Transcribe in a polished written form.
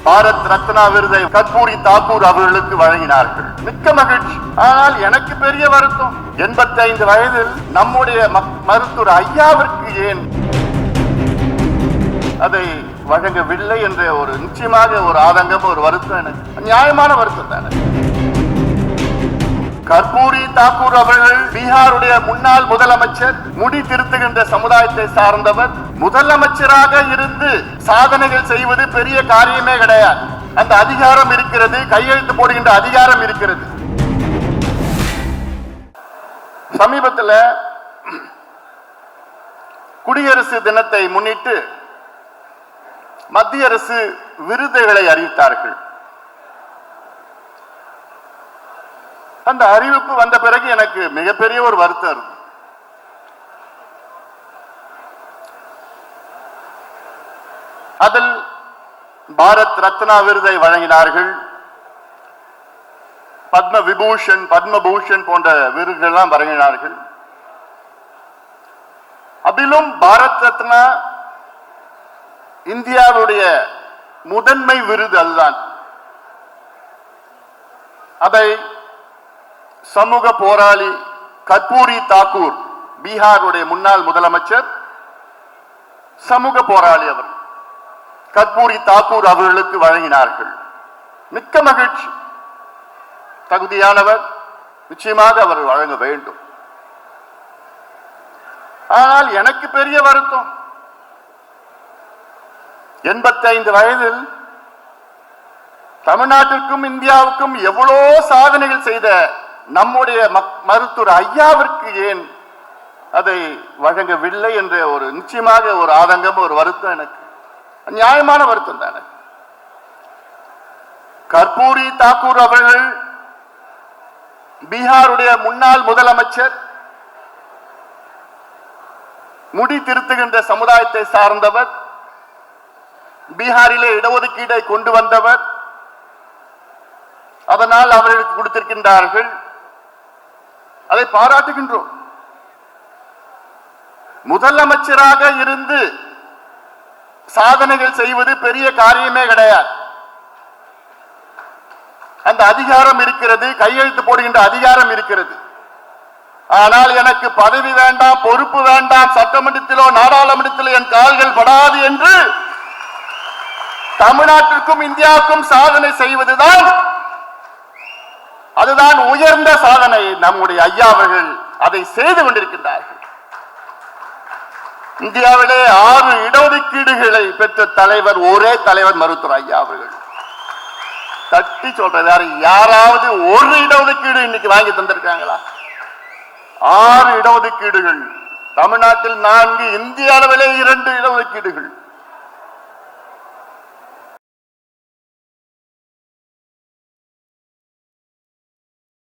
பாரத் ரத்னா விருதை கற்பூரி தாக்கூர் அவர்களுக்கு வழங்கினார்கள். மிக்க மகிழ்ச்சி. ஆனால் எனக்கு பெரிய வருத்தம், 85 வயதில் நம்முடைய மருத்துவர் ஐயாவிற்கு ஏன் அதை வழங்கவில்லை என்ற ஒரு நிச்சயமாக ஒரு ஆதங்கம், ஒரு வருத்தம், எனக்கு நியாயமான வருத்தம் தானே. கற்பூரி தாக்கூர் அவர்கள் பீகாருடைய முன்னாள் முதலமைச்சர், முடி திருத்துகின்ற சமுதாயத்தை சார்ந்தவர். முதலமைச்சராக இருந்து சாதனைகள் செய்வது பெரிய காரியமே கிடையாது. அந்த அதிகாரம் இருக்கிறது, கையெழுத்து போடுகின்ற அதிகாரம் இருக்கிறது. சமீபத்தில் குடியரசு தினத்தை முன்னிட்டு மத்திய அரசு விருதுகளை அறிவித்தார்கள். அந்த அறிவிப்பு வந்த பிறகு எனக்கு மிகப்பெரிய ஒரு வருத்தம். அதில் பாரத் ரத்னா விருதை வழங்கினார்கள். பத்ம விபூஷன், பத்மபூஷன் போன்ற விருதுகள் வழங்கினார்கள். அதிலும் பாரத் ரத்னா இந்தியாவுடைய முதன்மை விருது அதுதான். அதை சமூக போராளி கற்பூரி தாக்கூர், பீகாருடைய முன்னாள் முதலமைச்சர், சமூக போராளி அவர் கற்பூரி தாக்கூர் அவர்களுக்கு வழங்கினார்கள். மிக்க மகிழ்ச்சி. தகுதியானவர், நிச்சயமாக அவர் வழங்க வேண்டும். ஆனால் எனக்கு பெரிய வருத்தம், 85 வயதில் தமிழ்நாட்டிற்கும் இந்தியாவுக்கும் எவ்வளோ சாதனைகள் செய்த நம்முடைய மருத்துவர் ஐயாவிற்கு ஏன் அதை வழங்கவில்லை என்ற ஒரு நிச்சயமாக ஒரு ஆதங்கம், ஒரு வருத்தம், எனக்கு நியாயமான வருத்தம் தானே. கற்பூரி தாக்கூர் அவர்கள் பீகாருடைய முன்னாள் முதலமைச்சர், முடி திருத்துகின்ற சமுதாயத்தை சார்ந்தவர், பீகாரிலே இடஒதுக்கீடை கொண்டு வந்தவர். அதனால் அவர்களுக்கு கொடுத்திருக்கின்றார்கள், அதை பாராட்டுகின்றோம். முதலமைச்சராக இருந்து சாதனைகள் செய்வது பெரிய காரியமே கிடையாது. அந்த அதிகாரம் இருக்கிறது, கையெழுத்து போடுகின்ற அதிகாரம் இருக்கிறது. ஆனால் எனக்கு பதவி வேண்டாம், பொறுப்பு வேண்டாம், சட்டமன்றத்திலோ நாடாளுமன்றத்திலோ என் கால்கள் படாது என்று தமிழ்நாட்டிற்கும் இந்தியாவுக்கும் சாதனை செய்வதுதான், அதுதான் உயர்ந்த சாதனை. நம்முடைய ஐயா அவர்கள் அதை செய்து கொண்டிருக்கின்றார்கள். இந்தியாவிலே 6 இடஒதுக்கீடுகளை பெற்ற தலைவர், ஒரே தலைவர் மருத்துவர் ஐயா அவர்கள். தட்டி சொல்றாரு, யாராவது ஒரு இடஒதுக்கீடு இன்னைக்கு வாங்கி தந்திருக்காங்களா? 6 இடஒதுக்கீடுகள். தமிழ்நாட்டில் 4, இந்திய அளவிலே 2 இடஒதுக்கீடுகள்.